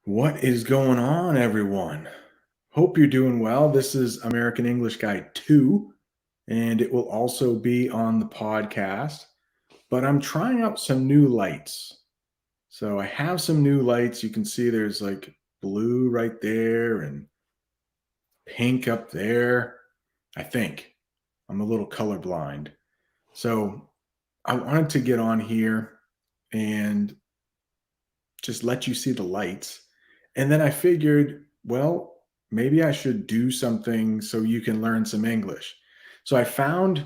What is going on, everyone? Hope you're doing well. This is American English Guy 2, and it will also be on the podcast. But I'm trying out some new lights. So I have some new lights. You can see there's like blue right there and pink up there. I think I'm a little colorblind. So I wanted to get on here and just let you see the lights. And then I figured, well, maybe I should do something so you can learn some English. So I found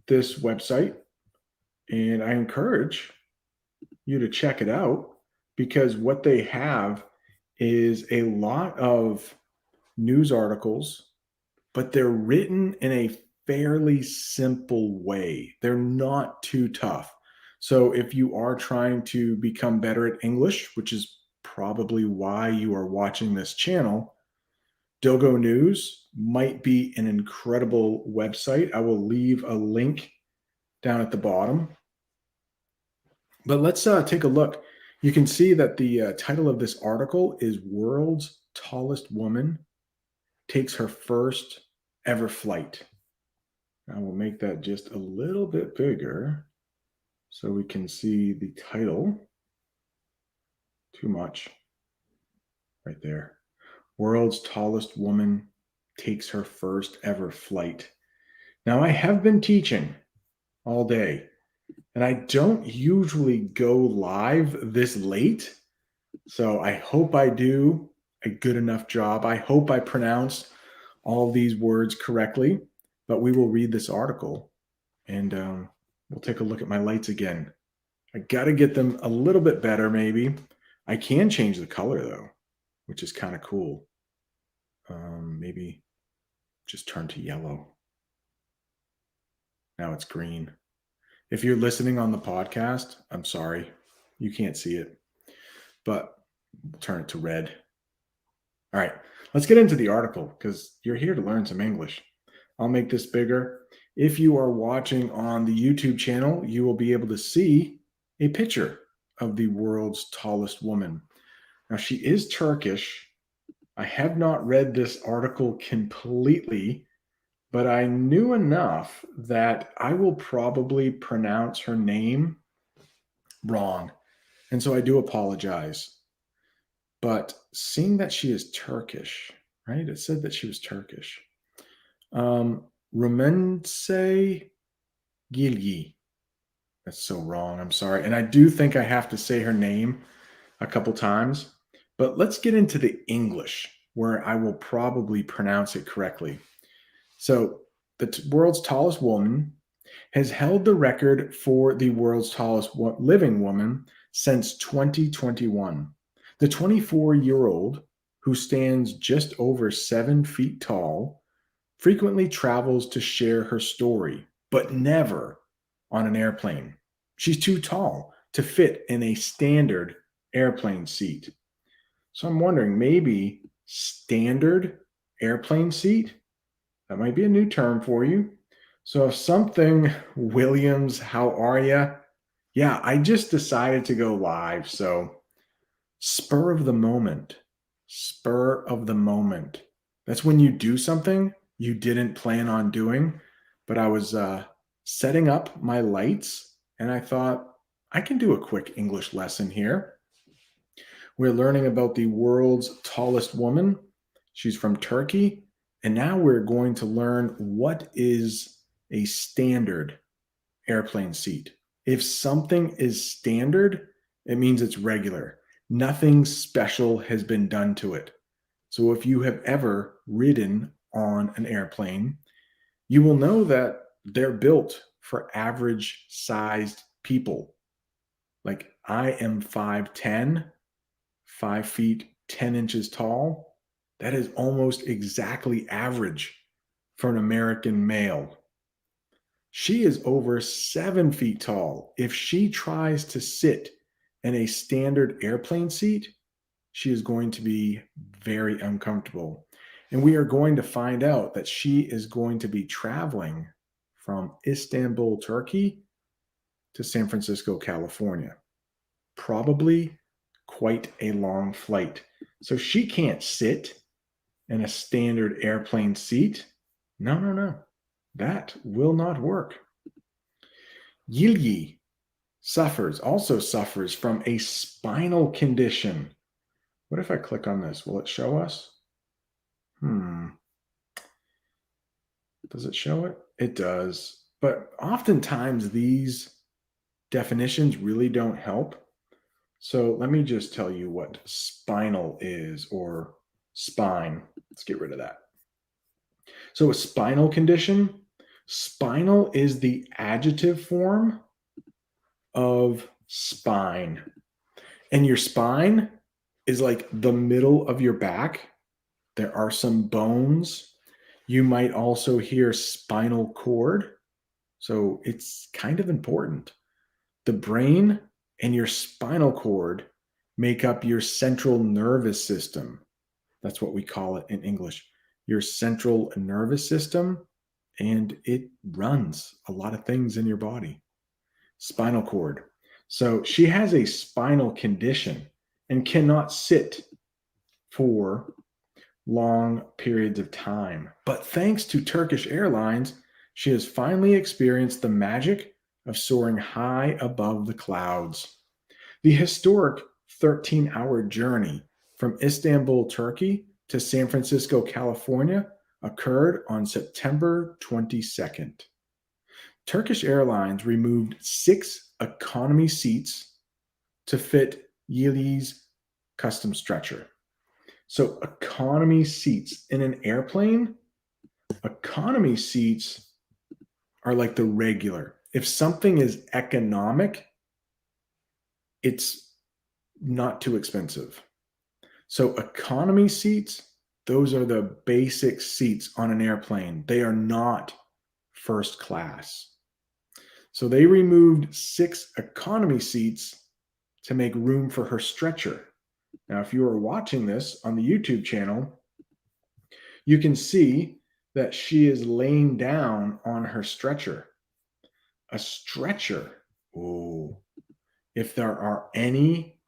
this website and I encourage you to check it out because what they have is a lot of news articles, but they're written in a fairly simple way. They're not too tough. So if you are trying to become better at English, which is probably why you are watching this channel, Dogo News might be an incredible website. I will leave a link down at the bottom. But let's take a look. You can see that the title of this article is World's Tallest Woman Takes Her First Ever Flight. I will make that just a little bit bigger so we can see the title. Too much. Right there. World's Tallest Woman Takes Her First Ever Flight. Now, I have been teaching all day, and I don't usually go live this late. So I hope I do a good enough job. I hope I pronounced all these words correctly, but we will read this article and we'll take a look at my lights again. I got to get them a little bit better, maybe. I can change the color though, which is kind of cool. Maybe just turn to yellow. Now it's green. If you're listening on the podcast, I'm sorry. You can't see it, but we'll turn it to red. All right, let's get into the article because you're here to learn some English. I'll make this bigger. If you are watching on the YouTube channel, you will be able to see a picture of the world's tallest woman. Now, she is Turkish. I have not read this article completely, but I knew enough that I will probably pronounce her name wrong. And so I do apologize. But seeing that she is Turkish, right? It said that she was Turkish. Rumense Gilgi. That's so wrong. I'm sorry. And I do think I have to say her name a couple times. But let's get into the English where I will probably pronounce it correctly. So, the world's tallest woman has held the record for the world's tallest living woman since 2021. The 24-year-old, who stands just over 7 feet tall, frequently travels to share her story, but never on an airplane. She's too tall to fit in a standard airplane seat. So I'm wondering, maybe standard airplane seat? That might be a new term for you. So if something, Williams, how are you? Yeah, I just decided to go live. So spur of the moment, spur of the moment. That's when you do something you didn't plan on doing. But I was setting up my lights and I thought I can do a quick English lesson here. We're learning about the world's tallest woman. She's from Turkey. And now we're going to learn what is a standard airplane seat. If something is standard, it means it's regular. Nothing special has been done to it. So if you have ever ridden on an airplane, you will know that they're built for average sized people. Like I am 5'10", 5 feet 10 inches tall. That is almost exactly average for an American male. She is over 7 feet tall. If she tries to sit in a standard airplane seat, she is going to be very uncomfortable. And we are going to find out that she is going to be traveling from Istanbul, Turkey to San Francisco, California, probably quite a long flight. So she can't sit in a standard airplane seat. No, no, no. That will not work. Yilyi also suffers from a spinal condition. What if I click on this? Will it show us? Does it show it? It does. But oftentimes these definitions really don't help. So let me just tell you what spinal is, or spine. Let's get rid of that. So a spinal condition, spinal is the adjective form of spine. And your spine is like the middle of your back. There are some bones. You might also hear spinal cord. So it's kind of important. The brain and your spinal cord make up your central nervous system. That's what we call it in English, your central nervous system, and it runs a lot of things in your body. Spinal cord. So she has a spinal condition and cannot sit for long periods of time. But thanks to Turkish Airlines, she has finally experienced the magic of soaring high above the clouds. The historic 13-hour journey from Istanbul, Turkey to San Francisco, California occurred on September 22nd. Turkish Airlines removed 6 economy seats to fit Yilyi's custom stretcher. So economy seats in an airplane, economy seats are like the regular. If something is economic, it's not too expensive. So economy seats, those are the basic seats on an airplane. They are not first class. So they removed 6 economy seats to make room for her stretcher. Now, if you are watching this on the YouTube channel, you can see that she is laying down on her stretcher. A stretcher. Oh, if there are any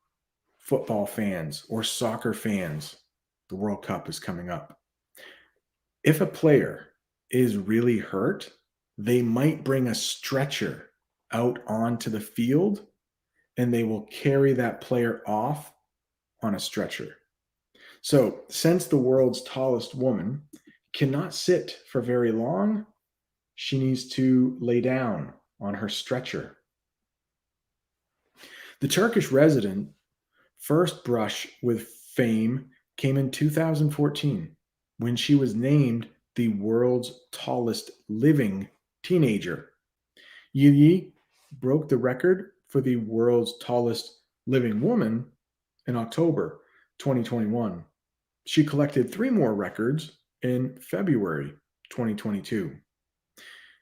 football fans or soccer fans, the World Cup is coming up. If a player is really hurt, they might bring a stretcher out onto the field and they will carry that player off on a stretcher. So, since the world's tallest woman cannot sit for very long, she needs to lay down on her stretcher. The Turkish resident first brush with fame came in 2014 when she was named the world's tallest living teenager. Yilyi broke the record for the world's tallest living woman in October 2021. She collected 3 more records in February 2022.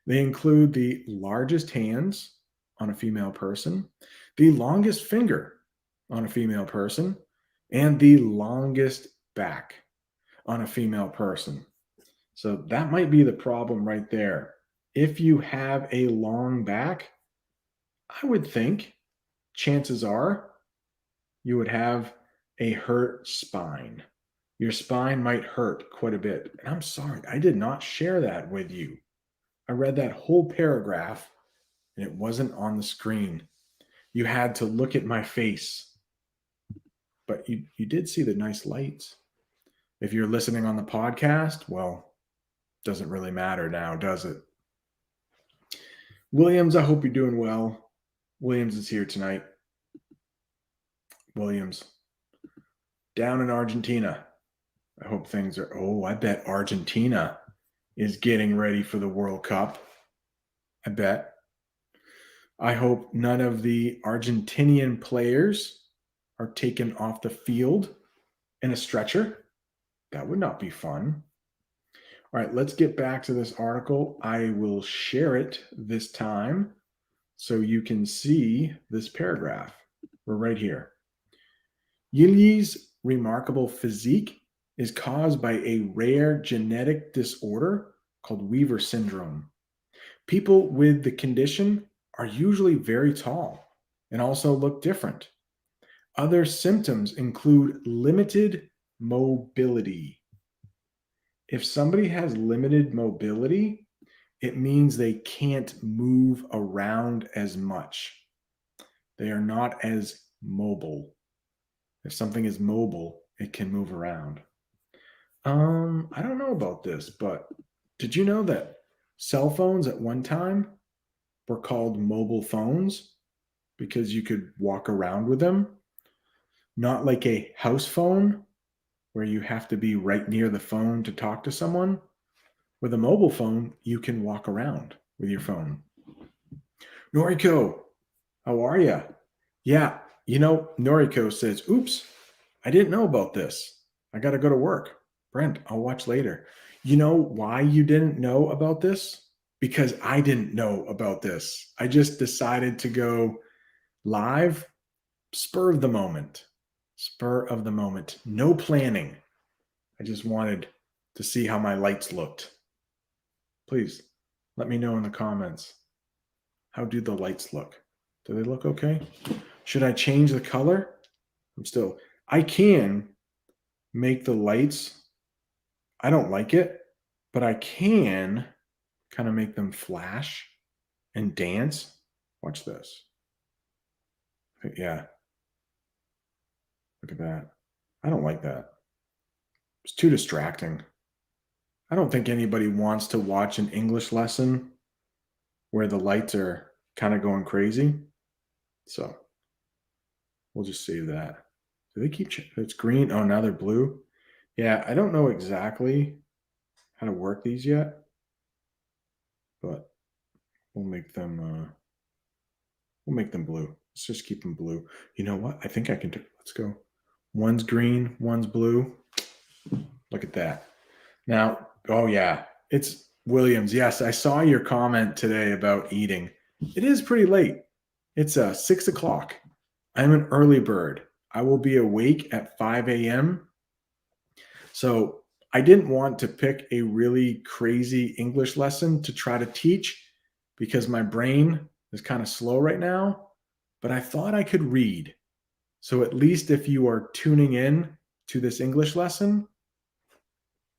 They include the largest hands on a female person, the longest finger on a female person, and the longest back on a female person. So that might be the problem right there. If you have a long back, I would think chances are you would have a hurt spine. Your spine might hurt quite a bit. And I'm sorry, I did not share that with you. I read that whole paragraph and it wasn't on the screen. You had to look at my face. But you did see the nice lights. If you're listening on the podcast, well, doesn't really matter now, does it? Williams, I hope you're doing well. Williams is here tonight. Williams, down in Argentina. I hope things are, I bet Argentina is getting ready for the World Cup. I bet. I hope none of the Argentinian players are taken off the field in a stretcher. That would not be fun. All right, let's get back to this article. I will share it this time so you can see this paragraph. We're right here. Yilyi's remarkable physique is caused by a rare genetic disorder called Weaver syndrome. People with the condition are usually very tall and also look different. Other symptoms include limited mobility. If somebody has limited mobility, it means they can't move around as much. They are not as mobile. If something is mobile, it can move around. I don't know about this, but did you know that cell phones at one time were called mobile phones because you could walk around with them? Not like a house phone where you have to be right near the phone to talk to someone. With a mobile phone, you can walk around with your phone. Noriko, how are you? Yeah, Noriko says, oops, I didn't know about this. I got to go to work. Brent, I'll watch later. You know why you didn't know about this? Because I didn't know about this. I just decided to go live, spur of the moment. Spur of the moment. No planning. I just wanted to see how my lights looked. Please let me know in the comments. How do the lights look? Do they look okay? Should I change the color? I can make the lights. I don't like it, but I can kind of make them flash and dance. Watch this. Yeah. Look at that. I don't like that. It's too distracting. I don't think anybody wants to watch an English lesson where the lights are kind of going crazy. So we'll just save that. Do they keep it's green? Oh, now they're blue. Yeah, I don't know exactly how to work these yet, but we'll make them blue. Let's just keep them blue. You know what? I think I can do. Let's go. One's green, one's blue. Look at that. Now, oh yeah, it's Williams. Yes, I saw your comment today about eating. It is pretty late. It's 6 o'clock. I'm an early bird. I will be awake at 5 a.m. So I didn't want to pick a really crazy English lesson to try to teach because my brain is kind of slow right now, but I thought I could read. So at least if you are tuning in to this English lesson,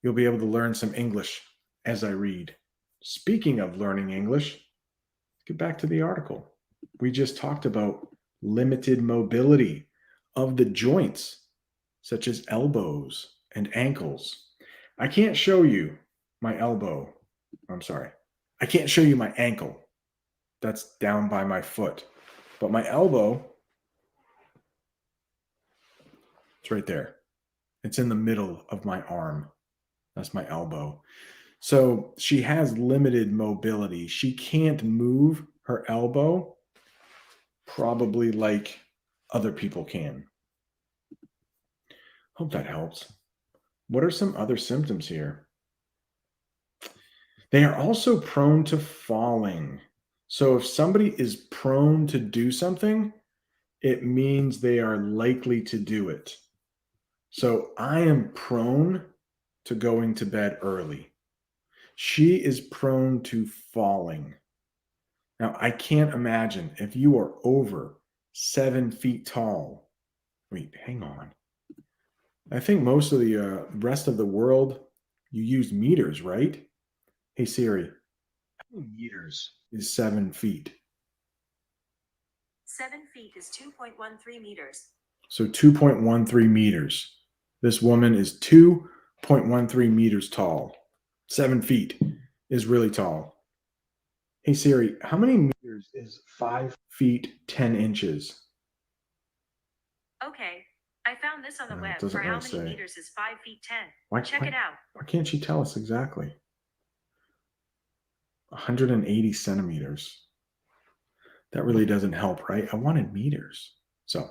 you'll be able to learn some English as I read. Speaking of learning English, let's get back to the article. We just talked about limited mobility of the joints, such as elbows and ankles. I can't show you my elbow. I'm sorry. I can't show you my ankle. That's down by my foot. But my elbow, it's right there. It's in the middle of my arm. That's my elbow. So she has limited mobility. She can't move her elbow probably like other people can. Hope that helps. What are some other symptoms here? They are also prone to falling. So if somebody is prone to do something, it means they are likely to do it. So I am prone to going to bed early. She is prone to falling. Now, I can't imagine if you are over 7 feet tall. Wait, hang on. I think most of the rest of the world, you use meters, right? Hey, Siri, how many meters is 7 feet? 7 feet is 2.13 meters. So 2.13 meters. This woman is 2.13 meters tall. 7 feet is really tall. Hey, Siri, how many meters is 5 feet 10 inches? Okay, I found this on the web doesn't for how really many say. meters is 5 feet 10. Check it out. Why can't she tell us exactly? 180 centimeters. That really doesn't help, right? I wanted meters. So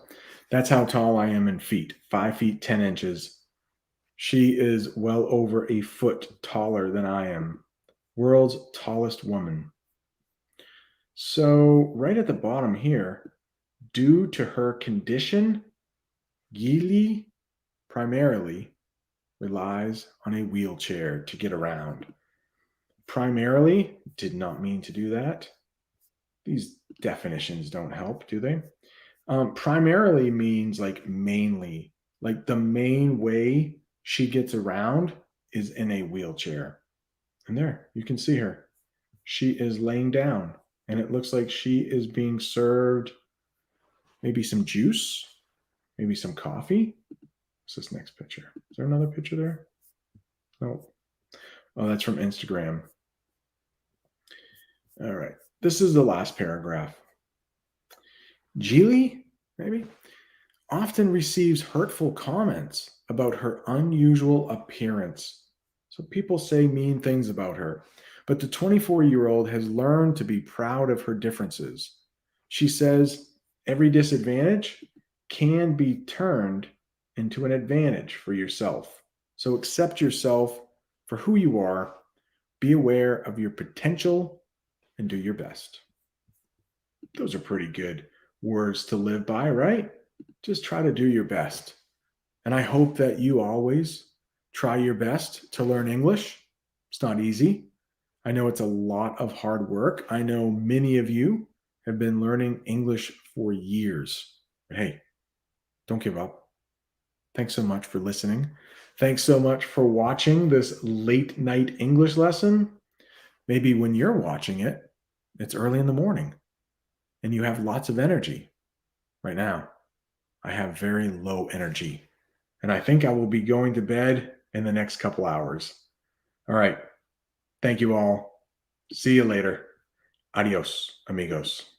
that's how tall I am in feet. 5 feet 10 inches. She is well over a foot taller than I am. World's tallest woman. So right at the bottom here, due to her condition, Gili primarily relies on a wheelchair to get around. Primarily did not mean to do that. These definitions don't help, do they? Primarily means like mainly, like the main way she gets around is in a wheelchair. And there, you can see her. She is laying down, and it looks like she is being served maybe some juice, maybe some coffee. What's this next picture? Is there another picture there? No. Oh, that's from Instagram. All right. This is the last paragraph. Geely, maybe, often receives hurtful comments about her unusual appearance. So people say mean things about her. But the 24-year-old has learned to be proud of her differences. She says every disadvantage can be turned into an advantage for yourself. So accept yourself for who you are, be aware of your potential, and do your best. Those are pretty good words to live by, right? Just try to do your best. And I hope that you always try your best to learn English. It's not easy. I know it's a lot of hard work. I know many of you have been learning English for years. But hey, don't give up. Thanks so much for listening. Thanks so much for watching this late night English lesson. Maybe when you're watching it, it's early in the morning and you have lots of energy. Right now, I have very low energy, and I think I will be going to bed in the next couple hours. All right. Thank you all. See you later. Adios, amigos.